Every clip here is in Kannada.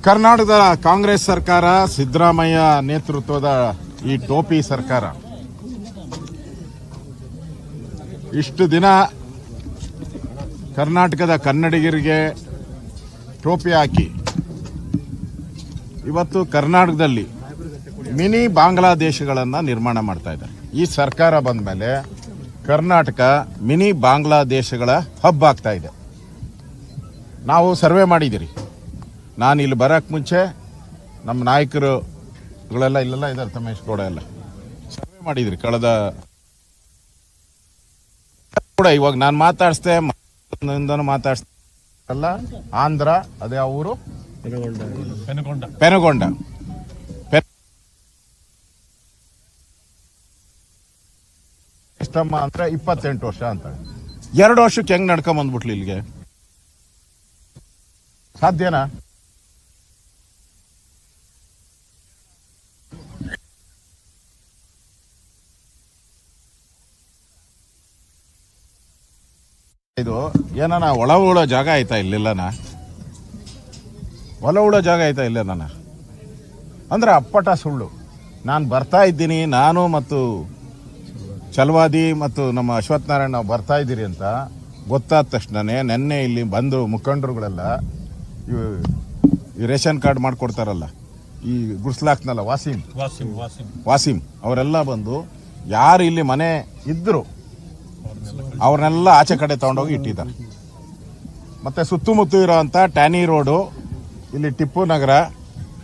ಕರ್ನಾಟಕದ ಕಾಂಗ್ರೆಸ್ ಸರ್ಕಾರ, ಸಿದ್ದರಾಮಯ್ಯ ನೇತೃತ್ವದ ಈ ಟೋಪಿ ಸರ್ಕಾರ ಇಷ್ಟು ದಿನ ಕರ್ನಾಟಕದ ಕನ್ನಡಿಗರಿಗೆ ಟೋಪಿ ಹಾಕಿ ಇವತ್ತು ಕರ್ನಾಟಕದಲ್ಲಿ ಮಿನಿ ಬಾಂಗ್ಲಾದೇಶಗಳನ್ನು ನಿರ್ಮಾಣ ಮಾಡ್ತಾ ಇದ್ದಾರೆ. ಈ ಸರ್ಕಾರ ಬಂದ ಮೇಲೆ ಕರ್ನಾಟಕ ಮಿನಿ ಬಾಂಗ್ಲಾದೇಶಗಳ ಹಬ್ ಆಗ್ತಾ ಇದೆ. ನಾವು ಸರ್ವೆ ಮಾಡಿದ್ದೀರಿ. ನಾನು ಇಲ್ಲಿ ಬರೋಕ್ಕೆ ಮುಂಚೆ ನಮ್ಮ ನಾಯಕರುಗಳೆಲ್ಲ ಇಲ್ಲೆಲ್ಲ ಇದ್ದಾರೆ, ತಮೇಶ್ ಗೌಡ ಎಲ್ಲ ಸರ್ವೆ ಮಾಡಿದ್ರಿ ಕಳೆದ ಕೂಡ. ಇವಾಗ ನಾನು ಮಾತಾಡಿಸ್ದೆ ಮಾತಾಡ್ಸಲ್ಲ. ಆಂಧ್ರ ಅದೇ ಊರು ಪೆನಗೊಂಡ ಇಷ್ಟಮ್ಮ ಅಂದ್ರೆ 28 ವರ್ಷ ಅಂತ. 2 ವರ್ಷಕ್ಕೆ ಹೆಂಗ್ ನಡ್ಕೊಂಡ್ ಬಂದ್ಬಿಟ್ಲಿ ಇಲ್ಲಿಗೆ? ಸಾಧ್ಯನಾ? ಇದು ಏನಾನ ಒಳ ಉಳೋ ಜಾಗ ಆಯ್ತಾ ಇಲ್ಲಿಲ್ಲನ? ಒಳ ಉಳೋ ಜಾಗ ಆಯ್ತಾ ಇಲ್ಲ ನನ್ನ ಅಂದ್ರೆ ಅಪ್ಪಟ ಸುಳ್ಳು. ನಾನು ಬರ್ತಾ ಇದ್ದೀನಿ, ನಾನು ಮತ್ತು ಚಲವಾದಿ ಮತ್ತು ನಮ್ಮ ಅಶ್ವಥ್ ನಾರಾಯಣ ನಾವು ಬರ್ತಾ ಇದ್ದೀರಿ ಅಂತ ಗೊತ್ತಾದ ತಕ್ಷಣನೇ ನೆನ್ನೆ ಇಲ್ಲಿ ಬಂದು ಮುಖಂಡರುಗಳೆಲ್ಲ ಈ ರೇಷನ್ ಕಾರ್ಡ್ ಮಾಡಿಕೊಡ್ತಾರಲ್ಲ, ಈ ಗುಡ್ಸ್ಲಾಕ್ನಲ್ಲ ವಾಸಿಂ ಅವರೆಲ್ಲ ಬಂದು ಯಾರು ಇಲ್ಲಿ ಮನೆ ಇದ್ರು ಅವ್ರನ್ನೆಲ್ಲ ಆಚೆ ಕಡೆ ತಗೊಂಡೋಗಿ ಇಟ್ಟಿದ್ದಾರೆ. ಮತ್ತೆ ಸುತ್ತಮುತ್ತ ಇರೋವಂಥ ಟ್ಯಾನಿ ರೋಡು, ಇಲ್ಲಿ ಟಿಪ್ಪು ನಗರ,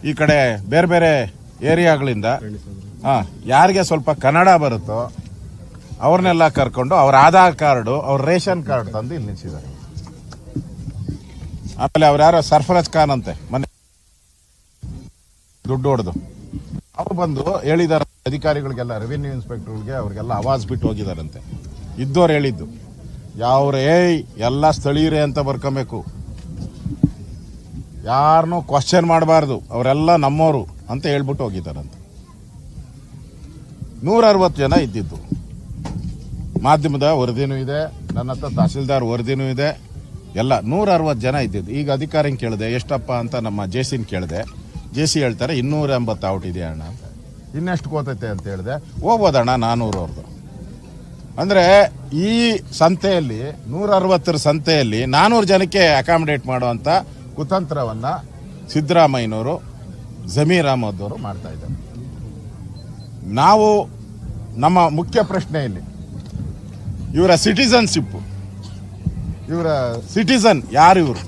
ಈ ಕಡೆ ಬೇರೆ ಬೇರೆ ಏರಿಯಾಗಳಿಂದ ಯಾರಿಗೆ ಸ್ವಲ್ಪ ಕನ್ನಡ ಬರುತ್ತೋ ಅವ್ರನ್ನೆಲ್ಲ ಕರ್ಕೊಂಡು ಅವ್ರ ಆಧಾರ್ ಕಾರ್ಡು, ಅವ್ರ ರೇಷನ್ ಕಾರ್ಡ್ ತಂದು ಇಲ್ಲಿ ನಿಲ್ಸಿದ್ದಾರೆ. ಆಮೇಲೆ ಅವ್ರು ಯಾರೋ ಸರ್ಫರಾಜ್ ಖಾನ್ ಅಂತೆ ಮನೆ ದುಡ್ಡು ಹೊಡೆದು ಅವ್ರು ಬಂದು ಹೇಳಿದಾರೆ ಅಧಿಕಾರಿಗಳಿಗೆಲ್ಲ, ರೆವಿನ್ಯೂ ಇನ್ಸ್ಪೆಕ್ಟರ್ಗಳಿಗೆ ಅವ್ರಿಗೆಲ್ಲ ಆವಾಜ್ ಬಿಟ್ಟು ಹೋಗಿದಾರಂತೆ. ಇದ್ದವ್ರು ಹೇಳಿದ್ದು ಯಾವ್ರೇ ಎಲ್ಲ ಸ್ಥಳೀಯರೇ ಅಂತ ಬರ್ಕೊಬೇಕು, ಯಾರನ್ನೂ ಕ್ವಶನ್ ಮಾಡಬಾರ್ದು, ಅವರೆಲ್ಲ ನಮ್ಮವರು ಅಂತ ಹೇಳ್ಬಿಟ್ಟು ಹೋಗಿದ್ದಾರಂತೆ. 160 ಜನ ಇದ್ದಿದ್ದು. ಮಾಧ್ಯಮದ ವರದಿನೂ ಇದೆ, ನನ್ನ ಹತ್ರ ತಹಸೀಲ್ದಾರ್ ವರದಿನೂ ಇದೆ, ಎಲ್ಲ 160 ಜನ ಇದ್ದಿದ್ದು. ಈಗ ಅಧಿಕಾರಿನ ಕೇಳಿದೆ ಎಷ್ಟಪ್ಪ ಅಂತ, ನಮ್ಮ ಜೆಸಿನ ಕೇಳಿದೆ. ಜೆಸಿ ಹೇಳ್ತಾರೆ 280 ಔಟ್ ಇದೆ ಅಣ್ಣ ಅಂತ. ಇನ್ನೆಷ್ಟು ಕೋತೈತೆ ಅಂತ ಹೇಳಿದೆ. ಹೋಗ್ಬೋದಣ್ಣ 400 ಅವ್ರದ್ದು. ಅಂದರೆ ಈ ಸಂತೆಯಲ್ಲಿ 160 ಸಂತೆಯಲ್ಲಿ 400 ಜನಕ್ಕೆ ಅಕಾಮಿಡೇಟ್ ಮಾಡುವಂಥ ಕುತಂತ್ರವನ್ನು ಸಿದ್ದರಾಮಯ್ಯನವರು, ಜಮೀರ್ ಅಹಮದ್ ಅವರು ಮಾಡ್ತಾ ಇದ್ದಾರೆ. ನಾವು ನಮ್ಮ ಮುಖ್ಯ ಪ್ರಶ್ನೆಯಲ್ಲಿ ಇವರ ಸಿಟಿಸನ್ಶಿಪ್, ಇವರ ಸಿಟಿಸನ್ ಯಾರು, ಇವರು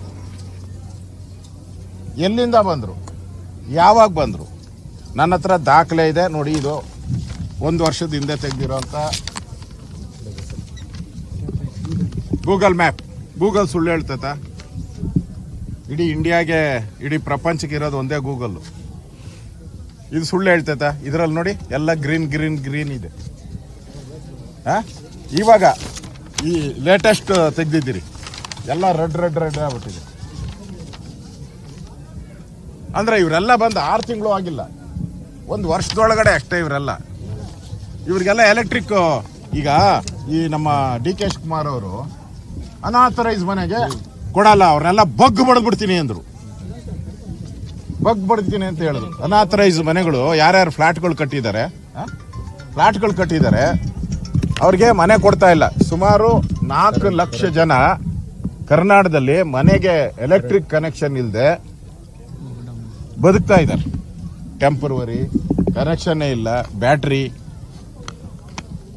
ಎಲ್ಲಿಂದ ಬಂದರು, ಯಾವಾಗ ಬಂದರು? ನನ್ನ ಹತ್ರ ದಾಖಲೆ ಇದೆ ನೋಡಿ. ಇದು 1 ವರ್ಷದ ಹಿಂದೆ ತೆಗೆದಿರೋಂಥ ಗೂಗಲ್ ಮ್ಯಾಪ್. ಗೂಗಲ್ ಸುಳ್ಳು ಹೇಳ್ತೈತ? ಇಡೀ ಇಂಡಿಯಾಗೆ, ಇಡೀ ಪ್ರಪಂಚಕ್ಕೆ ಇರೋದು ಒಂದೇ ಗೂಗಲ್ಲು. ಇದು ಸುಳ್ಳು ಹೇಳ್ತೈತ? ಇದರಲ್ಲಿ ನೋಡಿ ಎಲ್ಲ ಗ್ರೀನ್ ಗ್ರೀನ್ ಗ್ರೀನ್ ಇದೆ. ಇವಾಗ ಈ ಲೇಟೆಸ್ಟ್ ತೆಗ್ದಿದ್ದೀರಿ ಎಲ್ಲ ರೆಡ್ ರೆಡ್ ರೆಡ್ ಆಗ್ಬಿಟ್ಟಿದೆ. ಅಂದರೆ ಇವರೆಲ್ಲ ಬಂದು 6 ತಿಂಗಳು ಆಗಿಲ್ಲ, 1 ವರ್ಷದೊಳಗಡೆ ಅಷ್ಟೇ ಇವರೆಲ್ಲ. ಇವ್ರಿಗೆಲ್ಲ ಎಲೆಕ್ಟ್ರಿಕ್. ಈಗ ಈ ನಮ್ಮ ಡಿ ಕೆ ಶಿವಕುಮಾರ್ ಅವರು ಅನಾಥರೈಸ್ ಮನೆಗೆ ಕೊಡಲ್ಲ, ಅವ್ರನ್ನೆಲ್ಲ ಬಗ್ ಬಡ್ದ್ಬಿಡ್ತೀನಿ ಅಂದರು. ಬಗ್ ಬಡ್ತೀನಿ ಅಂತ ಹೇಳಿದ್ರು. ಅನಾಥರೈಸ್ ಮನೆಗಳು ಯಾರ್ಯಾರು ಫ್ಲಾಟ್ಗಳು ಕಟ್ಟಿದ್ದಾರೆ, ಅವ್ರಿಗೆ ಮನೆ ಕೊಡ್ತಾ ಇಲ್ಲ. ಸುಮಾರು 4 ಲಕ್ಷ ಜನ ಕರ್ನಾಟಕದಲ್ಲಿ ಮನೆಗೆ ಎಲೆಕ್ಟ್ರಿಕ್ ಕನೆಕ್ಷನ್ ಇಲ್ಲದೆ ಬದುಕ್ತಾ ಇದ್ದಾರೆ. ಟೆಂಪರವರಿ ಕನೆಕ್ಷನ್ನೇ ಇಲ್ಲ, ಬ್ಯಾಟ್ರಿ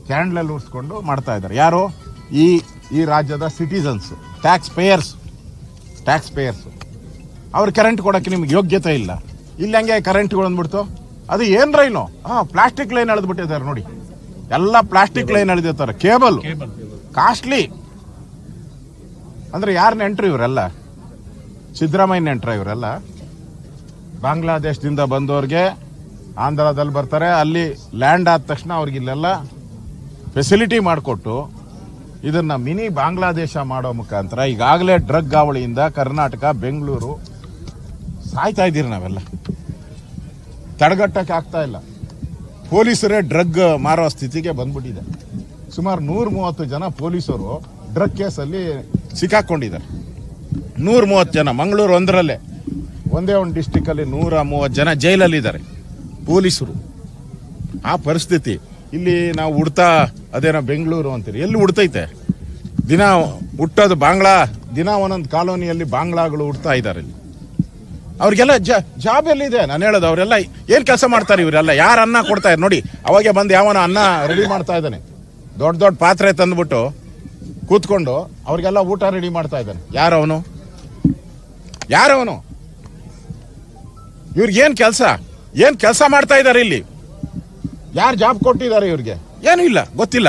ಕ್ಯಾಂಡಲಲ್ಲಿ ಉರಿಸ್ಕೊಂಡು ಮಾಡ್ತಾ ಇದ್ದಾರೆ. ಯಾರು? ಈ ರಾಜ್ಯದ ಸಿಟಿಸನ್ಸ್, ಟ್ಯಾಕ್ಸ್ ಪೇಯರ್ಸ್. ಅವ್ರು ಕರೆಂಟ್ ಕೊಡೋಕ್ಕೆ ನಿಮ್ಗೆ ಯೋಗ್ಯತೆ ಇಲ್ಲ. ಇಲ್ಲಿ ಹಂಗೆ ಕರೆಂಟ್ಗಳು ಅಂದ್ಬಿಡ್ತು. ಅದು ಏನು ರೈನು? ಪ್ಲಾಸ್ಟಿಕ್ ಲೈನ್ ಎಳೆದ್ಬಿಟ್ಟಿದ್ದಾರೆ ನೋಡಿ, ಎಲ್ಲ ಪ್ಲಾಸ್ಟಿಕ್ ಲೈನ್ ಎಳೆದಿರ್ತಾರೆ. Cable costly. ಅಂದರೆ ಯಾರು ನೆಂಟ್ರು ಇವರೆಲ್ಲ? ಸಿದ್ದರಾಮಯ್ಯ ನೆಂಟ್ರ ಇವರೆಲ್ಲ? ಬಾಂಗ್ಲಾದೇಶದಿಂದ ಬಂದವ್ರಿಗೆ ಆಂಧ್ರದಲ್ಲಿ ಬರ್ತಾರೆ, ಅಲ್ಲಿ ಲ್ಯಾಂಡ್ ಆದ ತಕ್ಷಣ ಅವ್ರಿಗೆ ಇಲ್ಲೆಲ್ಲ ಫೆಸಿಲಿಟಿ ಮಾಡಿಕೊಟ್ಟು ಇದನ್ನ ಮಿನಿ ಬಾಂಗ್ಲಾದೇಶ ಮಾಡೋ ಮುಖಾಂತರ ಈಗಾಗಲೇ ಡ್ರಗ್ ಹಾವಳಿಯಿಂದ ಕರ್ನಾಟಕ, ಬೆಂಗಳೂರು ಸಾಯ್ತಾ ಇದ್ದೀರಿ. ನಾವೆಲ್ಲ ತಡೆಗಟ್ಟಕ್ಕೆ ಆಗ್ತಾ ಇಲ್ಲ. ಪೊಲೀಸರೇ ಡ್ರಗ್ ಮಾರೋ ಸ್ಥಿತಿಗೆ ಬಂದ್ಬಿಟ್ಟಿದೆ. ಸುಮಾರು 130 ಜನ ಪೊಲೀಸರು ಡ್ರಗ್ ಕೇಸಲ್ಲಿ ಸಿಕ್ಕಾಕೊಂಡಿದ್ದಾರೆ. 130 ಜನ ಮಂಗಳೂರು ಒಂದರಲ್ಲೇ ಒಂದೇ ಒಂದು ಡಿಸ್ಟಿಕಲ್ಲಿ 130 ಜನ ಜೈಲಲ್ಲಿದ್ದಾರೆ ಪೊಲೀಸರು. ಆ ಪರಿಸ್ಥಿತಿ ಇಲ್ಲಿ ನಾವು ಹುಡ್ತಾ ಅದೇನೋ ಬೆಂಗಳೂರು ಅಂತೀರಿ, ಎಲ್ಲಿ ಹುಡ್ತೈತೆ? ದಿನ ಹುಟ್ಟೋದು ಬಾಂಗ್ಲಾ, ದಿನ ಒಂದೊಂದು ಕಾಲೋನಿಯಲ್ಲಿ ಬಾಂಗ್ಲಾಗಳು ಹುಡ್ತಾ ಇದ್ದಾರೆ ಇಲ್ಲಿ. ಅವ್ರಿಗೆಲ್ಲ ಜಾಬ್ ಎಲ್ಲಿದೆ? ನಾನು ಹೇಳೋದು ಅವರೆಲ್ಲ ಏನು ಕೆಲಸ ಮಾಡ್ತಾರೆ? ಇವರೆಲ್ಲ ಯಾರು ಅನ್ನ ಕೊಡ್ತಾ ಇದ್ದಾರೆ ನೋಡಿ. ಅವಾಗೆ ಬಂದು ಯಾವನ ಅನ್ನ ರೆಡಿ ಮಾಡ್ತಾ ಇದ್ದಾನೆ, ದೊಡ್ಡ ದೊಡ್ಡ ಪಾತ್ರೆ ತಂದ್ಬಿಟ್ಟು ಕೂತ್ಕೊಂಡು ಅವ್ರಿಗೆಲ್ಲ ಊಟ ರೆಡಿ ಮಾಡ್ತಾ ಇದ್ದಾನೆ. ಯಾರವನು? ಇವ್ರಿಗೆ ಏನ್ ಕೆಲಸ ಮಾಡ್ತಾ ಇದ್ದಾರೆ ಇಲ್ಲಿ? ಯಾರು ಜಾಬ್ ಕೊಟ್ಟಿದ್ದಾರೆ ಇವ್ರಿಗೆ? ಏನೂ ಇಲ್ಲ, ಗೊತ್ತಿಲ್ಲ.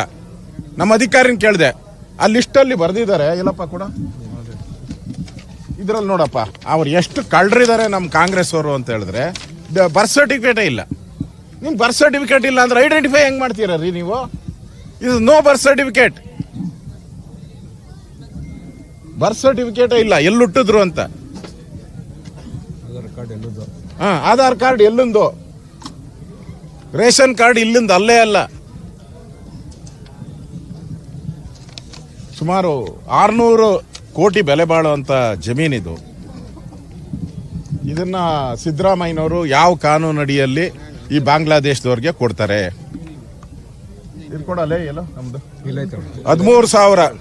ನಮ್ಮ ಅಧಿಕಾರಿನ ಕೇಳಿದೆ, ಆ ಲಿಸ್ಟಲ್ಲಿ ಬರ್ದಿದ್ದಾರೆ. ಇಲ್ಲಪ್ಪ ಕೂಡ ಇದ್ರಲ್ಲಿ ನೋಡಪ್ಪ, ಅವ್ರು ಎಷ್ಟು ಕಳ್ರಿದ್ದಾರೆ ನಮ್ಮ ಕಾಂಗ್ರೆಸ್ ಅವರು ಅಂತ ಹೇಳಿದ್ರೆ ಬರ್ತ್ ಸರ್ಟಿಫಿಕೇಟೇ ಇಲ್ಲ. ನಿಮ್ಗೆ ಬರ್ತ್ ಸರ್ಟಿಫಿಕೇಟ್ ಇಲ್ಲ ಅಂದ್ರೆ ಐಡೆಂಟಿಫೈ ಹೆಂಗ್ ಮಾಡ್ತೀರಾ ರೀ ನೀವು? ಇದು ನೋ ಬರ್ತ್ ಸರ್ಟಿಫಿಕೇಟ್. ಬರ್ತ್ ಸರ್ಟಿಫಿಕೇಟೇ ಇಲ್ಲ, ಎಲ್ಲಿ ಹುಟ್ಟಿದ್ರು ಅಂತ. ಆಧಾರ್ ಕಾರ್ಡ್ ಎಲ್ಲಿಂದು? ರೇಷನ್ ಕಾರ್ಡ್ ಇಲ್ಲಿಂದ ಅಲ್ಲೇ ಅಲ್ಲ. ಸುಮಾರು 600 ಕೋಟಿ ಬೆಲೆ ಬಾಳುವಂತ ಜಮೀನಿದು. ಇದನ್ನ ಸಿದ್ದರಾಮಯ್ಯನವರು ಯಾವ ಕಾನೂನು ಅಡಿಯಲ್ಲಿ ಈ ಬಾಂಗ್ಲಾದೇಶದವ್ರಿಗೆ ಕೊಡ್ತಾರೆ? ಇದು ಕೊಡಲ್ಲ ಎಲ್ಲ ನಮ್ದು 13,000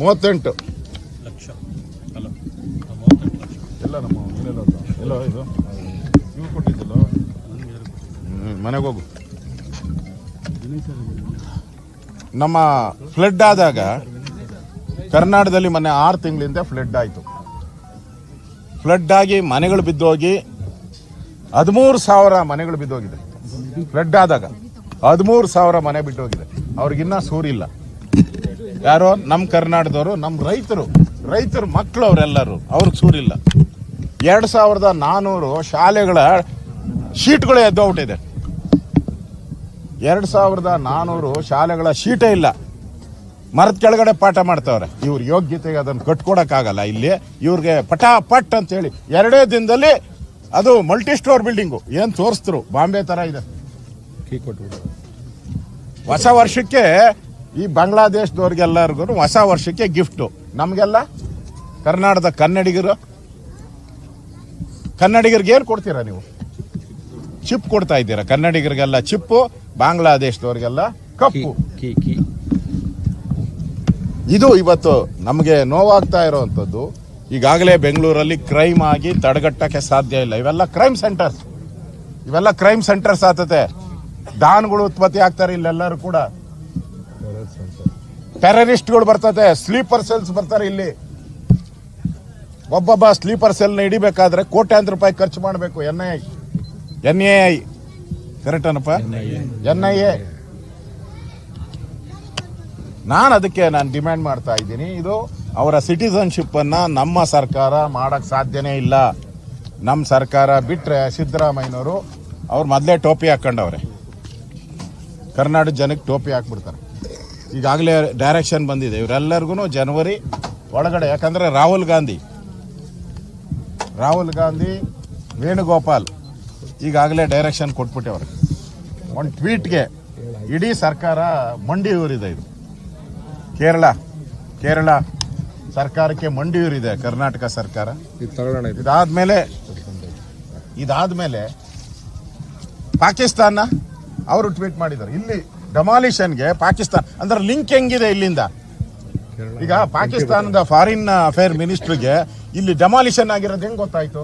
38 ಲಕ್ಷ ಎಲ್ಲ ನಮ್ಮ ಎಲ್ಲ ಇದು ಇವು ಕೊಟ್ಟಿದ್ದಲ್ಲ. ಮನೆಗೆ ಹೋಗು. ನಮ್ಮ ಫ್ಲಡ್ ಆದಾಗ ಕರ್ನಾಟಕದಲ್ಲಿ ಮೊನ್ನೆ 6 ತಿಂಗಳಿಂದ ಫ್ಲಡ್ ಆಯಿತು. ಫ್ಲಡ್ ಆಗಿ ಮನೆಗಳು ಬಿದ್ದೋಗಿ 13,000 ಮನೆಗಳು ಬಿದ್ದೋಗಿದೆ. ಫ್ಲಡ್ ಆದಾಗ 13,000 ಮನೆ ಬಿಟ್ಟೋಗಿದೆ. ಅವ್ರಿಗಿನ್ನ ಸೂರಿಲ್ಲ. ಯಾರೋ ನಮ್ಮ ಕರ್ನಾಟಕದವರು, ನಮ್ಮ ರೈತರು ಮಕ್ಕಳು ಅವರೆಲ್ಲರೂ, ಅವ್ರಿಗೆ ಸೂರಿಲ್ಲ. 2,400 ಶಾಲೆಗಳ ಶೀಟ್ಗಳು ಎದ್ದೋಗ್ಬಿಟ್ಟಿದೆ. 2,400 ಶಾಲೆಗಳ ಶೀಟೇ ಇಲ್ಲ. ಮರದ ಕೆಳಗಡೆ ಪಾಠ ಮಾಡ್ತಾವ್ರೆ. ಇವ್ರ ಯೋಗ್ಯತೆಗೆ ಅದನ್ನು ಕಟ್ಕೊಡಕ್ಕಾಗಲ್ಲ. ಇಲ್ಲಿ ಇವ್ರಿಗೆ ಪಟಾಪಟ್ ಅಂತ ಹೇಳಿ 2 ದಿನದಲ್ಲಿ ಅದು ಮಲ್ಟಿ ಸ್ಟೋರ್ ಬಿಲ್ಡಿಂಗು ಏನು ತೋರಿಸ್ತರು, ಬಾಂಬೆ ತರ ಇದೆ. ಹೊಸ ವರ್ಷಕ್ಕೆ ಈ ಬಾಂಗ್ಲಾದೇಶದವ್ರಿಗೆಲ್ಲರಿಗೂ ಹೊಸ ವರ್ಷಕ್ಕೆ ಗಿಫ್ಟು. ನಮಗೆಲ್ಲ ಕರ್ನಾಟಕದ ಕನ್ನಡಿಗರಿಗೆ ಏನು ಕೊಡ್ತೀರಾ ನೀವು? ಚಿಪ್ ಕೊಡ್ತಾ ಇದ್ದೀರಾ ಕನ್ನಡಿಗರಿಗೆಲ್ಲ ಚಿಪ್ಪು, ಬಾಂಗ್ಲಾದೇಶದವ್ರಿಗೆಲ್ಲ ಕಪ್ಪು. ಇದು ಇವತ್ತು ನಮಗೆ ನೋವಾಗ್ತಾ ಇರೋವಂಥದ್ದು. ಈಗಾಗಲೇ ಬೆಂಗಳೂರಲ್ಲಿ ಕ್ರೈಮ್ ಆಗಿ ತಡೆಗಟ್ಟಕ್ಕೆ ಸಾಧ್ಯ ಇಲ್ಲ. ಇವೆಲ್ಲ ಕ್ರೈಮ್ ಸೆಂಟರ್ಸ್ ಆಗ್ತದೆ. ಡಾನ್ಗಳು ಉತ್ಪತ್ತಿ ಆಗ್ತಾರೆ ಇಲ್ಲೆಲ್ಲರೂ ಕೂಡ. ಟೆರರಿಸ್ಟ್ಗಳು ಬರ್ತದೆ, ಸ್ಲೀಪರ್ ಸೆಲ್ಸ್ ಬರ್ತಾರೆ ಇಲ್ಲಿ. ಒಬ್ಬೊಬ್ಬ ಸ್ಲೀಪರ್ ಸೆಲ್ನ ಹಿಡಿಬೇಕಾದ್ರೆ ಕೋಟ್ಯಾಂತರ ರೂಪಾಯಿ ಖರ್ಚು ಮಾಡಬೇಕು. NIA ಕರೆಕ್ಟ್ ಅನ್ನಪ್ಪ, NIA. ನಾನು ಡಿಮ್ಯಾಂಡ್ ಮಾಡ್ತಾ ಇದ್ದೀನಿ, ಇದು ಅವರ ಸಿಟಿಸನ್ಶಿಪ್ ಅನ್ನ ನಮ್ಮ ಸರ್ಕಾರ ಮಾಡಕ್ ಸಾಧ್ಯನೇ ಇಲ್ಲ. ನಮ್ಮ ಸರ್ಕಾರ ಬಿಟ್ರೆ ಸಿದ್ದರಾಮಯ್ಯನವರು ಅವ್ರು ಮೊದಲೇ ಟೋಪಿ ಹಾಕೊಂಡವ್ರೆ. ಕರ್ನಾಟಕ ಜನಕ್ಕೆ ಟೋಪಿ ಹಾಕ್ಬಿಡ್ತಾರೆ. ಈಗಾಗಲೇ ಡೈರೆಕ್ಷನ್ ಬಂದಿದೆ ಇವರೆಲ್ಲರಿಗೂ ಜನವರಿ ಒಳಗಡೆ. ಯಾಕಂದ್ರೆ ರಾಹುಲ್ ಗಾಂಧಿ ವೇಣುಗೋಪಾಲ್ ಈಗಾಗಲೇ ಡೈರೆಕ್ಷನ್ ಕೊಟ್ಬಿಟ್ಟವ್ರೆ. ಒಂದು ಟ್ವೀಟ್ಗೆ ಇಡೀ ಸರ್ಕಾರ ಮಂಡಿ ಊರಿದೆ. ಇದು ಕೇರಳ ಸರ್ಕಾರಕ್ಕೆ ಮಂಡಿ ಊರಿದೆ ಕರ್ನಾಟಕ ಸರ್ಕಾರ. ಇದಾದ್ಮೇಲೆ ಪಾಕಿಸ್ತಾನ ಅವರು ಟ್ವೀಟ್ ಮಾಡಿದ್ದಾರೆ. ಇಲ್ಲಿ ಡೆಮಾಲಿಷನ್ಗೆ ಪಾಕಿಸ್ತಾನ ಅಂದ್ರೆ ಲಿಂಕ್ ಹೆಂಗಿದೆ ಇಲ್ಲಿಂದ? ಈಗ ಪಾಕಿಸ್ತಾನದ ಫಾರಿನ್ ಅಫೇರ್ ಮಿನಿಸ್ಟರ್ಗೆ ಇಲ್ಲಿ ಡೆಮಾಲಿಷನ್ ಆಗಿರೋದು ಹೆಂಗ್ ಗೊತ್ತಾಯ್ತು?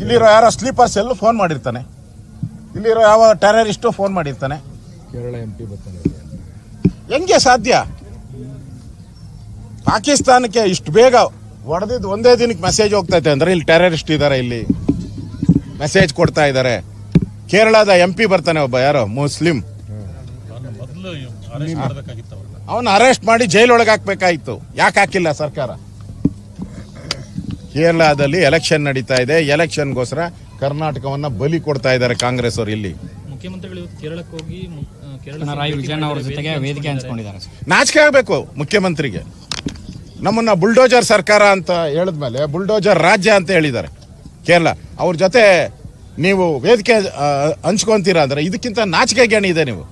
ಇಲ್ಲಿರೋ ಯಾರೋ ಸ್ಲೀಪರ್ ಸೆಲ್ ಫೋನ್ ಮಾಡಿರ್ತಾನೆ, ಇಲ್ಲಿರೋ ಯಾವ ಟೆರರಿಸ್ಟು ಫೋನ್ ಮಾಡಿರ್ತಾನೆ. ಕೇರಳ MP ಹೆಂಗೆ ಸಾಧ್ಯ? ಪಾಕಿಸ್ತಾನಕ್ಕೆ ಇಷ್ಟು ಬೇಗ ಹೊಡೆದಿದ್ದು ಒಂದೇ ದಿನಕ್ಕೆ ಮೆಸೇಜ್ ಹೋಗ್ತೈತೆ ಅಂದ್ರೆ ಇಲ್ಲಿ ಟೆರರಿಸ್ಟ್ ಇದ್ದಾರೆ, ಇಲ್ಲಿ ಮೆಸೇಜ್ ಕೊಡ್ತಾ ಇದ್ದಾರೆ. ಕೇರಳದ MP ಬರ್ತಾನೆ ಒಬ್ಬ, ಯಾರೋ ಮುಸ್ಲಿಂ, ಅವನ್ನ ಅರೆಸ್ಟ್ ಮಾಡಿ ಜೈಲೊಳಗೆ ಹಾಕ್ಬೇಕಾಯ್ತು. ಯಾಕೆ ಹಾಕಿಲ್ಲ ಸರ್ಕಾರ? ಕೇರಳದಲ್ಲಿ ಎಲೆಕ್ಷನ್ ನಡೀತಾ ಇದೆ. ಎಲೆಕ್ಷನ್ಗೋಸ್ಕರ ಕರ್ನಾಟಕವನ್ನ ಬಲಿ ಕೊಡ್ತಾ ಇದ್ದಾರೆ ಕಾಂಗ್ರೆಸ್ ಅವರು. ಇಲ್ಲಿ ಮುಖ್ಯಮಂತ್ರಿಗಳು ಕೇರಳಕ್ಕೆ ಹೋಗಿ ಪಿಣರಾಯಿ ವಿಜಯನ್ ಅವರ ಜೊತೆಗೆ ವೇದಿಕೆ ಹಂಚಿಕೊಂಡಿದ್ದಾರೆ. ನಾಚಿಕೆ ಆಗಬೇಕು ಮುಖ್ಯಮಂತ್ರಿಗೆ. ನಮ್ಮನ್ನ ಬುಲ್ಡೋಜರ್ ಸರ್ಕಾರ ಅಂತ ಹೇಳಿದ್ಮೇಲೆ ಬುಲ್ಡೋಜರ್ ರಾಜ್ಯ ಅಂತ ಹೇಳಿದ್ದಾರೆ ಕೇರಳ. ಅವ್ರ ಜೊತೆ ನೀವು ವೇದಿಕೆ ಹಂಚ್ಕೊಂತೀರಾ ಅಂದ್ರೆ ಇದಕ್ಕಿಂತ ನಾಚಿಕೆ ಗೇಣಿದೆ. ನೀವು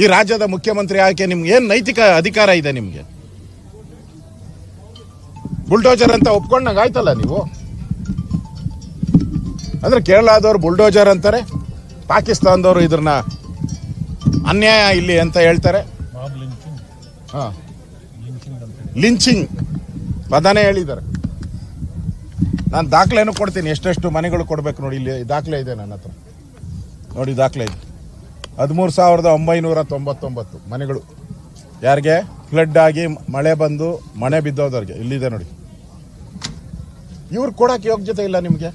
ಈ ರಾಜ್ಯದ ಮುಖ್ಯಮಂತ್ರಿ ಆಕೆ ನಿಮ್ಗೆ ಏನು ನೈತಿಕ ಅಧಿಕಾರ ಇದೆ? ನಿಮಗೆ ಬುಲ್ಡೋಜರ್ ಅಂತ ಒಪ್ಕೊಂಡಾಗ ಆಯ್ತಲ್ಲ ನೀವು. ಅಂದ್ರೆ ಕೇರಳದವ್ರು ಬುಲ್ಡೋಜರ್ ಅಂತಾರೆ, ಪಾಕಿಸ್ತಾನದವರು ಇದ್ರನ್ನ ಅನ್ಯಾಯ ಇಲ್ಲಿ ಅಂತ ಹೇಳ್ತಾರೆ. ಲಿಂಚಿಂಗ್ ಪದನೇ ಹೇಳಿದ್ದಾರೆ. ನಾನು ದಾಖಲೆನೂ ಕೊಡ್ತೀನಿ, ಎಷ್ಟೆಷ್ಟು ಮನೆಗಳು ಕೊಡ್ಬೇಕು ನೋಡಿ. ಇಲ್ಲಿ ದಾಖಲೆ ಇದೆ ನನ್ನ ಹತ್ರ ನೋಡಿ, ದಾಖಲೆ ಇದೆ. 13,999 ಮನೆಗಳು ಯಾರಿಗೆ ಫ್ಲಡ್ ಆಗಿ ಮಳೆ ಬಂದು ಮನೆ ಬಿದ್ದೋದವ್ರಿಗೆ ಇಲ್ಲಿದೆ ನೋಡಿ. ಇವ್ರು ಕೊಡಕ್ಕೆ ಯೋಗ್ಯತೆ ಇಲ್ಲ ನಿಮಗೆ.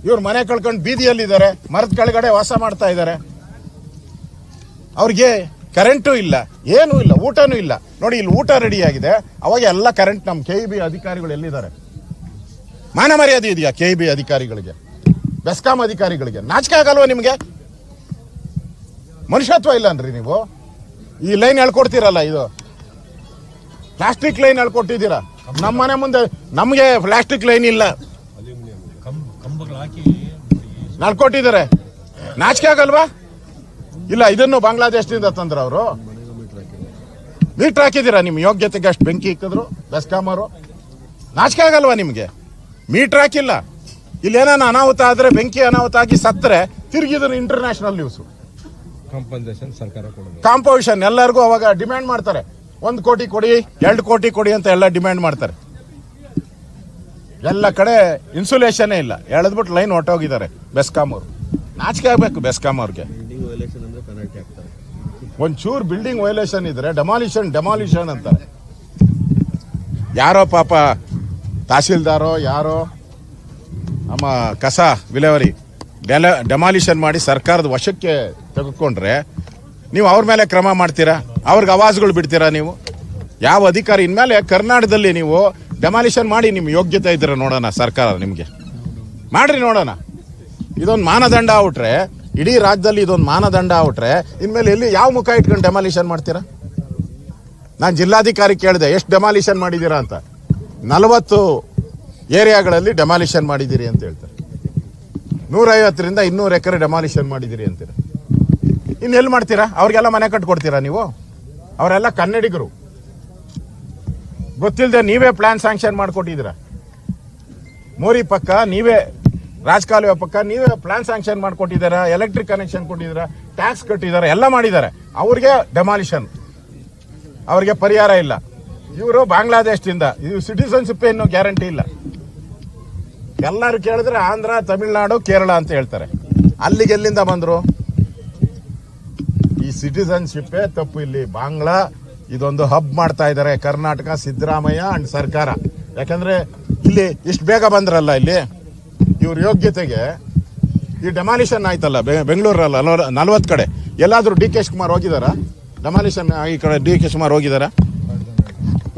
ಇವ್ರು ಮನೆ ಕಳ್ಕೊಂಡು ಬೀದಿಯಲ್ಲಿದ್ದಾರೆ, ಮರದ ಕೆಳಗಡೆ ವಾಸ ಮಾಡ್ತಾ ಇದ್ದಾರೆ. ಅವ್ರಿಗೆ ಕರೆಂಟು ಇಲ್ಲ, ಏನೂ ಇಲ್ಲ, ಊಟನೂ ಇಲ್ಲ. ನೋಡಿ ಇಲ್ಲಿ ಊಟ ರೆಡಿ ಆಗಿದೆ, ಅವಾಗ ಎಲ್ಲ ಕರೆಂಟ್. ನಮ್ಮ KEB ಅಧಿಕಾರಿಗಳು ಎಲ್ಲಿದ್ದಾರೆ? ಮಾನ ಮರ್ಯಾದೆ ಇದೆಯಾ KEB ಅಧಿಕಾರಿಗಳಿಗೆ, ಬೆಸ್ಕಾಂ ಅಧಿಕಾರಿಗಳಿಗೆ? ನಾಚಿಕೆ ಆಗಲ್ವಾ ನಿಮಗೆ? ಮನುಷ್ಯತ್ವ ಇಲ್ಲ ಅನ್ರಿ ನೀವು. ಈ ಲೈನ್ ಹೇಳ್ಕೊಡ್ತೀರಲ್ಲ, ಇದು ಪ್ಲಾಸ್ಟಿಕ್ ಲೈನ್ ಹೇಳ್ಕೊಟ್ಟಿದ್ದೀರಾ. ನಮ್ಮ ಮನೆ ಮುಂದೆ ನಮಗೆ ಪ್ಲಾಸ್ಟಿಕ್ ಲೈನ್ ಇಲ್ಲ, ನಡ್ಕೊಟ್ಟಿದ್ದಾರೆ. ನಾಚಿಕೆ ಆಗಲ್ವಾ? ಇಲ್ಲ, ಇದನ್ನು ಬಾಂಗ್ಲಾದೇಶದಿಂದ ತಂದ್ರ ಅವರು. ಮೀಟರ್ ಹಾಕಿದ್ದೀರಾ, ನಿಮ್ಮ ಯೋಗ್ಯತೆಗೆ ಅಷ್ಟು ಬೆಂಕಿ ಇಕ್ಕಿದ್ರು ಬೆಸ್ಕಾಂ ಅವರು. ನಾಚಿಕೆ ಆಗಲ್ವಾ ನಿಮಗೆ? ಮೀಟರ್ ಹಾಕಿಲ್ಲ. ಇಲ್ಲಿ ಏನಾನ ಅನಾಹುತ ಆದ್ರೆ, ಬೆಂಕಿ ಅನಾಹುತ ಆಗಿ ಸತ್ತರೆ ತಿರುಗಿದ್ರು ಇಂಟರ್ನ್ಯಾಷನಲ್ ನ್ಯೂಸ್. ಕಾಂಪೋಸಿಷನ್ ಎಲ್ಲರಿಗೂ ಅವಾಗ ಡಿಮ್ಯಾಂಡ್ ಮಾಡ್ತಾರೆ. 1 ಕೋಟಿ ಕೊಡಿ, 2 ಕೋಟಿ ಕೊಡಿ ಅಂತ ಎಲ್ಲ ಡಿಮ್ಯಾಂಡ್ ಮಾಡ್ತಾರೆ. ಎಲ್ಲ ಕಡೆ ಇನ್ಸುಲೇಷನ್ ಇಲ್ಲ, ಎಳೆದ್ಬಿಟ್ಟು ಲೈನ್ ಹೊಟ್ಟೋಗಿದ್ದಾರೆ ಬೆಸ್ಕಾಂ ಅವರು. ನಾಚಿಕೆ ಆಗ್ಬೇಕು ಬೆಸ್ಕಾಂ ಅವ್ರಿಗೆ. ಒಂಚೂರು ಬಿಲ್ಡಿಂಗ್ ವೈಲೇಷನ್ ಇದ್ರೆ ಡೆಮಾಲಿಷನ್ ಅಂತಾರೆ. ಯಾರೋ ಪಾಪ ತಹಸೀಲ್ದಾರೋ ಯಾರೋ ನಮ್ಮ ಕಸ ವಿಲೇವರಿ ಡೆಮಾಲಿಷನ್ ಮಾಡಿ ಸರ್ಕಾರದ ವಶಕ್ಕೆ ತೆಗೆದುಕೊಂಡ್ರೆ ನೀವು ಅವ್ರ ಮೇಲೆ ಕ್ರಮ ಮಾಡ್ತೀರಾ? ಅವ್ರಿಗೆ ಆವಾಜ್ಗಳು ಬಿಡ್ತೀರಾ ನೀವು? ಯಾವ ಅಧಿಕಾರಿ? ಇನ್ಮೇಲೆ ಕರ್ನಾಟಕದಲ್ಲಿ ನೀವು ಡೆಮಾಲಿಷನ್ ಮಾಡಿ, ನಿಮ್ಮ ಯೋಗ್ಯತೆ ಇದ್ರೆ ನೋಡೋಣ. ಸರ್ಕಾರ ನಿಮಗೆ ಮಾಡ್ರಿ ನೋಡೋಣ. ಇದೊಂದು ಮಾನದಂಡ ಆಗ್ಬಿಟ್ರೆ, ಇಡೀ ರಾಜ್ಯದಲ್ಲಿ ಇದೊಂದು ಮಾನದಂಡ ಆಗ್ಬಿಟ್ರೆ, ಇನ್ಮೇಲೆ ಎಲ್ಲಿ ಯಾವ ಮುಖ ಇಟ್ಕೊಂಡು ಡೆಮಾಲಿಷನ್ ಮಾಡ್ತೀರಾ? ನಾನು ಜಿಲ್ಲಾಧಿಕಾರಿ ಕೇಳಿದೆ, ಎಷ್ಟು ಡೆಮಾಲಿಷನ್ ಮಾಡಿದ್ದೀರಾ ಅಂತ. 40 ಏರಿಯಾಗಳಲ್ಲಿ ಡೆಮಾಲಿಷನ್ ಮಾಡಿದ್ದೀರಿ ಅಂತ ಹೇಳ್ತಾರೆ. 150ರಿಂದ 200 ಎಕರೆ ಡೆಮಾಲಿಷನ್ ಮಾಡಿದ್ದೀರಿ ಅಂತೀರ. ಇನ್ನೆಲ್ಲಿ ಮಾಡ್ತೀರಾ? ಅವ್ರಿಗೆಲ್ಲ ಮನೆ ಕಟ್ಕೊಡ್ತೀರಾ ನೀವು? ಅವರೆಲ್ಲ ಕನ್ನಡಿಗರು. ಗೊತ್ತಿಲ್ಲದೆ ನೀವೇ ಪ್ಲಾನ್ ಸ್ಯಾಂಕ್ಷನ್ ಮಾಡಿಕೊಟ್ಟಿದ್ದೀರಾ. ಮೋರಿ ಪಕ್ಕ ನೀವೇ, ರಾಜಕಾಲುವೆ ಪಕ್ಕ ನೀವೇ ಪ್ಲಾನ್ ಸ್ಯಾಂಕ್ಷನ್ ಮಾಡಿಕೊಟ್ಟಿದ್ದೀರಾ, ಎಲೆಕ್ಟ್ರಿಕ್ ಕನೆಕ್ಷನ್ ಕೊಟ್ಟಿದ್ದೀರಾ, ಟ್ಯಾಕ್ಸ್ ಕಟ್ಟಿದ್ದಾರೆ, ಎಲ್ಲ ಮಾಡಿದ್ದಾರೆ. ಅವ್ರಿಗೆ ಡೆಮಾಲಿಷನ್, ಅವ್ರಿಗೆ ಪರಿಹಾರ ಇಲ್ಲ. ಇವರು ಬಾಂಗ್ಲಾದೇಶದಿಂದ, ಇದು ಸಿಟಿಸನ್ಶಿಪ್ ಏನು ಗ್ಯಾರಂಟಿ ಇಲ್ಲ. ಎಲ್ಲರೂ ಕೇಳಿದ್ರೆ ಆಂಧ್ರ, ತಮಿಳುನಾಡು, ಕೇರಳ ಅಂತ ಹೇಳ್ತಾರೆ. ಅಲ್ಲಿಗೆ ಎಲ್ಲಿಂದ ಬಂದ್ರು? ಈ ಸಿಟಿಸನ್ಶಿಪ್ಪೇ ತಪ್ಪು. ಇಲ್ಲಿ ಬಾಂಗ್ಲಾ ಇದೊಂದು ಹಬ್ ಮಾಡ್ತಾ ಇದ್ದಾರೆ ಕರ್ನಾಟಕ, ಸಿದ್ದರಾಮಯ್ಯ ಅಂಡ್ ಸರ್ಕಾರ. ಯಾಕಂದ್ರೆ ಇಲ್ಲಿ ಇಷ್ಟು ಬೇಗ ಬಂದ್ರಲ್ಲ, ಇಲ್ಲಿ ಇವ್ರ ಯೋಗ್ಯತೆಗೆ ಈ ಡೆಮಾಲಿಷನ್ ಆಯ್ತಲ್ಲ ಬೆಂಗಳೂರಲ್ಲ 40 ಕಡೆ. ಎಲ್ಲಾದ್ರೂ DK ಶಿವಕುಮಾರ್ ಹೋಗಿದಾರ? ಡೆಮಾಲಿಷನ್ ಈ ಕಡೆ DK ಶಿವಕುಮಾರ್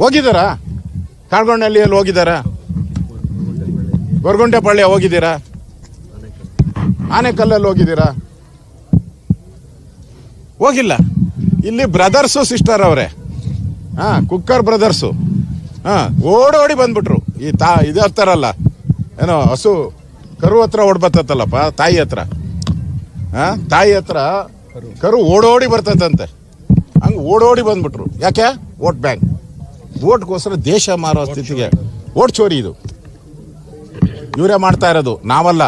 ಹೋಗಿದಾರಾ? ಕಾಳ್ಗೊಂಡಳ್ಳಿಯಲ್ಲಿ ಹೋಗಿದಾರಾ? ಗೊರಗುಂಟೆಪಾಳ್ಯ ಹೋಗಿದ್ದೀರಾ? ಆನೆಕಲ್ಲಲ್ಲಿ ಹೋಗಿದ್ದೀರಾ? ಹೋಗಿಲ್ಲ. ಇಲ್ಲಿ ಬ್ರದರ್ಸು ಸಿಸ್ಟರ್ ಅವರೇ, ಕುಕ್ಕರ್ ಬ್ರದರ್ಸು ಓಡೋಡಿ ಬಂದ್ಬಿಟ್ರು. ಈ ಇದಿರ್ತಾರಲ್ಲ, ಏನೋ ಹಸು ಕರು ಹತ್ರ ಓಡ್ಬತ್ತಲ್ಲಪ್ಪ, ತಾಯಿ ಹತ್ರ ಕರು ಓಡೋಡಿ ಬರ್ತದಂತೆ. ಹಂಗೆ ಓಡೋಡಿ ಬಂದ್ಬಿಟ್ರು. ಯಾಕೆ? ವೋಟ್ ಬ್ಯಾಂಕ್, ವೋಟ್ಗೋಸ್ಕರ ದೇಶ ಮಾರೋ ಸ್ಥಿತಿಗೆ. ವೋಟ್ ಚೋರಿ ಇದು ಇವರೇ ಮಾಡ್ತಾ ಇರೋದು, ನಾವಲ್ಲ.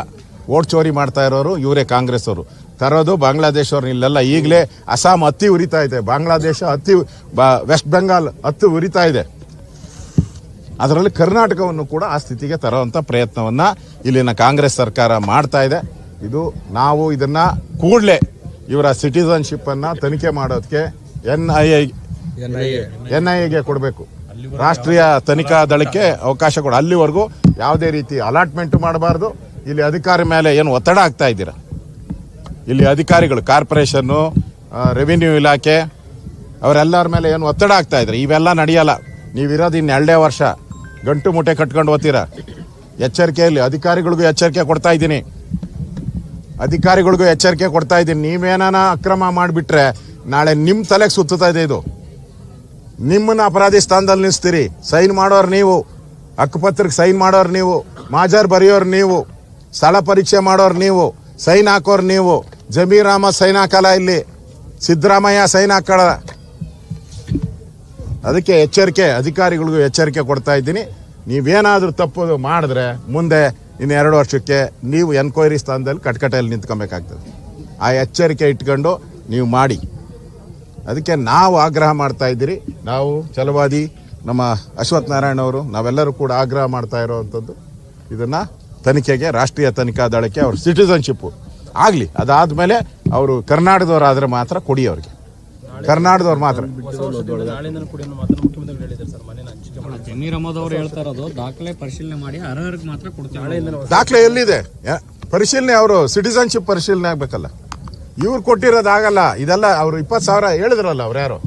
ವೋಟ್ ಚೋರಿ ಮಾಡ್ತಾ ಇರೋರು ಇವರೇ, ಕಾಂಗ್ರೆಸ್ ಅವರು ತರೋದು. ಬಾಂಗ್ಲಾದೇಶ ಅವ್ರನ್ನ ಇಲ್ಲೆಲ್ಲ ಈಗಲೇ ಅಸ್ಸಾಂ ಹತ್ತಿ ಉರಿತಾ ಇದೆ, ಬಾಂಗ್ಲಾದೇಶ ವೆಸ್ಟ್ ಬೆಂಗಾಲ್ ಹತ್ತಿ ಉರಿತಾ ಇದೆ. ಅದರಲ್ಲಿ ಕರ್ನಾಟಕವನ್ನು ಕೂಡ ಆ ಸ್ಥಿತಿಗೆ ತರುವಂಥ ಪ್ರಯತ್ನವನ್ನ ಇಲ್ಲಿನ ಕಾಂಗ್ರೆಸ್ ಸರ್ಕಾರ ಮಾಡ್ತಾ ಇದೆ. ಇದು ನಾವು ಇದನ್ನ ಕೂಡಲೇ ಇವರ ಸಿಟಿಸನ್ಶಿಪ್ ಅನ್ನ ತನಿಖೆ ಮಾಡೋದಕ್ಕೆ NIA ಕೊಡಬೇಕು. ರಾಷ್ಟ್ರೀಯ ತನಿಖಾ ದಳಕ್ಕೆ ಅವಕಾಶ ಕೊಡ. ಅಲ್ಲಿವರೆಗೂ ಯಾವುದೇ ರೀತಿ ಅಲಾಟ್ಮೆಂಟ್ ಮಾಡಬಾರ್ದು. ಇಲ್ಲಿ ಅಧಿಕಾರಿ ಮೇಲೆ ಏನು ಒತ್ತಡ ಆಗ್ತಾ ಇದ್ದೀರಾ? ಇಲ್ಲಿ ಅಧಿಕಾರಿಗಳು, ಕಾರ್ಪೊರೇಷನ್ನು, ರೆವಿನ್ಯೂ ಇಲಾಖೆ ಅವರೆಲ್ಲರ ಮೇಲೆ ಏನು ಒತ್ತಡ ಆಗ್ತಾ ಇದ್ದಾರೆ. ಇವೆಲ್ಲ ನಡೆಯಲ್ಲ. ನೀವಿರೋದು ಇನ್ನು 2 ವರ್ಷ ಗಂಟು ಮುಟ್ಟೆ ಕಟ್ಕೊಂಡು ಓದ್ತೀರಾ. ಎಚ್ಚರಿಕೆಯಲ್ಲಿ ಅಧಿಕಾರಿಗಳಿಗೂ ಎಚ್ಚರಿಕೆ ಕೊಡ್ತಾ ಇದ್ದೀನಿ. ನೀವೇನಾನ ಅಕ್ರಮ ಮಾಡಿಬಿಟ್ರೆ ನಾಳೆ ನಿಮ್ಮ ತಲೆಗೆ ಸುತ್ತಾ ಇದೆ. ಇದು ನಿಮ್ಮನ್ನ ಅಪರಾಧಿ ಸ್ಥಾನದಲ್ಲಿ ನಿಲ್ಲಿಸ್ತೀರಿ. ಸೈನ್ ಮಾಡೋರು ನೀವು, ಹಕ್ಕುಪತ್ರಕ್ಕೆ ಸೈನ್ ಮಾಡೋರು ನೀವು, ಮಾಜರ್ ಬರೆಯೋರು ನೀವು, ಸ್ಥಳ ಪರೀಕ್ಷೆ ಮಾಡೋರು ನೀವು, ಸೈನ್ ಹಾಕೋರು ನೀವು. ಜಮೀರ್ ಅಹಮದ್ ಸೈನ್ ಹಾಕಲ್ಲ, ಇಲ್ಲಿ ಸಿದ್ದರಾಮಯ್ಯ ಸೈನ್ ಹಾಕಲ್ಲ. ಅದಕ್ಕೆ ಎಚ್ಚರಿಕೆ, ಅಧಿಕಾರಿಗಳಿಗೂ ಎಚ್ಚರಿಕೆ ಕೊಡ್ತಾ ಇದ್ದೀನಿ. ನೀವೇನಾದರೂ ತಪ್ಪು ಮಾಡಿದ್ರೆ ಮುಂದೆ ಇನ್ನು 2 ವರ್ಷಕ್ಕೆ ನೀವು ಎನ್ಕ್ವೈರಿ ಸ್ಥಾನದಲ್ಲಿ ಕಟ್ಕಟೆಯಲ್ಲಿ ನಿಂತ್ಕೊಬೇಕಾಗ್ತದೆ. ಆ ಎಚ್ಚರಿಕೆ ಇಟ್ಕೊಂಡು ನೀವು ಮಾಡಿ. ಅದಕ್ಕೆ ನಾವು ಆಗ್ರಹ ಮಾಡ್ತಾ ಇದ್ದೀರಿ. ನಾವು ಛಲವಾದಿ ನಮ್ಮ ಅಶ್ವಥ್ ನಾರಾಯಣ ಅವರು ನಾವೆಲ್ಲರೂ ಕೂಡ ಆಗ್ರಹ ಮಾಡ್ತಾ ಇರೋವಂಥದ್ದು, ಇದನ್ನು ತನಿಖೆಗೆ, ರಾಷ್ಟ್ರೀಯ ತನಿಖಾ ದಳಕ್ಕೆ ಅವ್ರ ಸಿಟಿಸನ್ಶಿಪ್ಪು ಆಗಲಿ. ಅದಾದಮೇಲೆ ಅವರು ಕರ್ನಾಟಕದವರಾದರೆ ಮಾತ್ರ ಕೊಡಿ, ಅವ್ರಿಗೆ ಕರ್ನಾಟಕದವ್ರು ಮಾತ್ರ. ಜಮೀರ್ ಅಹಮದ್ ಅವರು ಹೇಳ್ತಾ ಇರೋದು ದಾಖಲೆ ಪರಿಶೀಲನೆ ಮಾಡಿ ಅರ್ಹರಿಗೆ ಮಾತ್ರ ಕೊಡ್ತೀವಿ. ದಾಖಲೆ ಎಲ್ಲಿದೆ? ಪರಿಶೀಲನೆ ಅವರು ಸಿಟಿಸನ್ಶಿಪ್ ಪರಿಶೀಲನೆ ಆಗಬೇಕಲ್ಲ. ಇವ್ರು ಕೊಟ್ಟಿರೋದಾಗಲ್ಲ. ಇದೆಲ್ಲ ಅವರು 20,000 ಹೇಳಿದ್ರಲ್ಲ, ಅವ್ರು ಯಾರು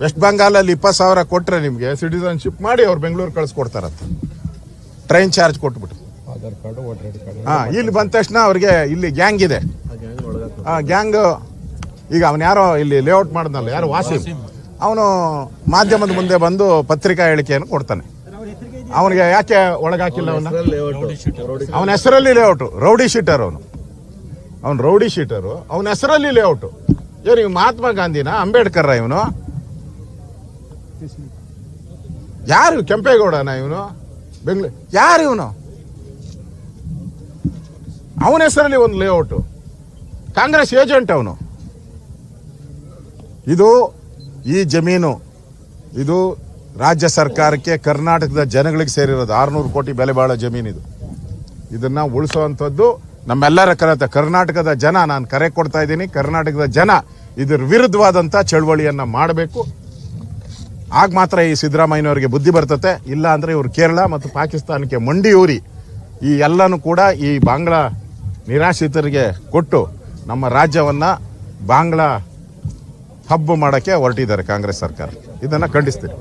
ವೆಸ್ಟ್ ಬೆಂಗಾಲಲ್ಲಿ 20,000 ಕೊಟ್ಟರೆ ನಿಮಗೆ ಸಿಟಿಸನ್ಶಿಪ್ ಮಾಡಿ ಅವ್ರು ಬೆಂಗಳೂರು ಕಳಿಸ್ಕೊಡ್ತಾರಂತ, ಟ್ರೈನ್ ಚಾರ್ಜ್ ಕೊಟ್ಬಿಟ್ಟು. ಇಲ್ಲಿ ಬಂದ ತಕ್ಷಣ ಅವ್ರಿಗೆ ಇಲ್ಲಿ ಗ್ಯಾಂಗ್ ಇದೆ. ಗ್ಯಾಂಗ್ ಈಗ ಅವನು ಯಾರೋ ಇಲ್ಲಿ ಲೇಔಟ್ ಮಾಡಿದ್ನಲ್ಲ, ಯಾರು ವಾಸಿಂ, ಅವನು ಮಾಧ್ಯಮದ ಮುಂದೆ ಬಂದು ಪತ್ರಿಕಾ ಹೇಳಿಕೆಯನ್ನು ಕೊಡ್ತಾನೆ. ಅವನಿಗೆ ಯಾಕೆ ಒಳಗಾಕಿಲ್ಲ? ಅವನ ಹೆಸರಲ್ಲಿ ಲೇಔಟು. ರೌಡಿ ಶೀಟರ್ ಅವನು ರೌಡಿ ಶೀಟರು. ಅವನ ಹೆಸರಲ್ಲಿ ಲೇಔಟು. ಇವನು ಮಹಾತ್ಮ ಗಾಂಧಿನ, ಅಂಬೇಡ್ಕರ್ ಇವನು? ಯಾರು? ಕೆಂಪೇಗೌಡನ ಇವನು? ಬೆಂಗಳೂರು ಯಾರು ಇವನು? ಅವನ ಹೆಸರಲ್ಲಿ ಒಂದು ಲೇಔಟು. ಕಾಂಗ್ರೆಸ್ ಏಜೆಂಟ್ ಅವನು. ಇದು ಈ ಜಮೀನು ಇದು ರಾಜ್ಯ ಸರ್ಕಾರಕ್ಕೆ, ಕರ್ನಾಟಕದ ಜನಗಳಿಗೆ ಸೇರಿರೋದು. 600 ಕೋಟಿ ಬೆಲೆ ಬಾಳೋ ಜಮೀನಿದು. ಇದನ್ನ ಉಳಿಸುವಂಥದ್ದು ನಮ್ಮೆಲ್ಲರ ಕರ್ನಾಟಕದ ಜನ, ನಾನು ಕರೆ ಕೊಡ್ತಾ ಇದ್ದೀನಿ, ಕರ್ನಾಟಕದ ಜನ ಇದರ ವಿರುದ್ಧವಾದಂಥ ಚಳವಳಿಯನ್ನು ಮಾಡಬೇಕು. ಆಗ ಮಾತ್ರ ಈ ಸಿದ್ದರಾಮಯ್ಯನವರಿಗೆ ಬುದ್ಧಿ ಬರ್ತತೆ. ಇಲ್ಲ ಅಂದರೆ ಇವರು ಕೇರಳ ಮತ್ತು ಪಾಕಿಸ್ತಾನಕ್ಕೆ ಮಂಡಿಯೂರಿ ಈ ಎಲ್ಲನೂ ಕೂಡ ಈ ಬಾಂಗ್ಲಾ ನಿರಾಶ್ರಿತರಿಗೆ ಕೊಟ್ಟು ನಮ್ಮ ರಾಜ್ಯವನ್ನು ಬಾಂಗ್ಲಾ ಹಬ್ಬ ಮಾಡೋಕ್ಕೆ ಹೊರಟಿದ್ದಾರೆ ಕಾಂಗ್ರೆಸ್ ಸರ್ಕಾರ. ಇದನ್ನು ಖಂಡಿಸ್ತೀನಿ.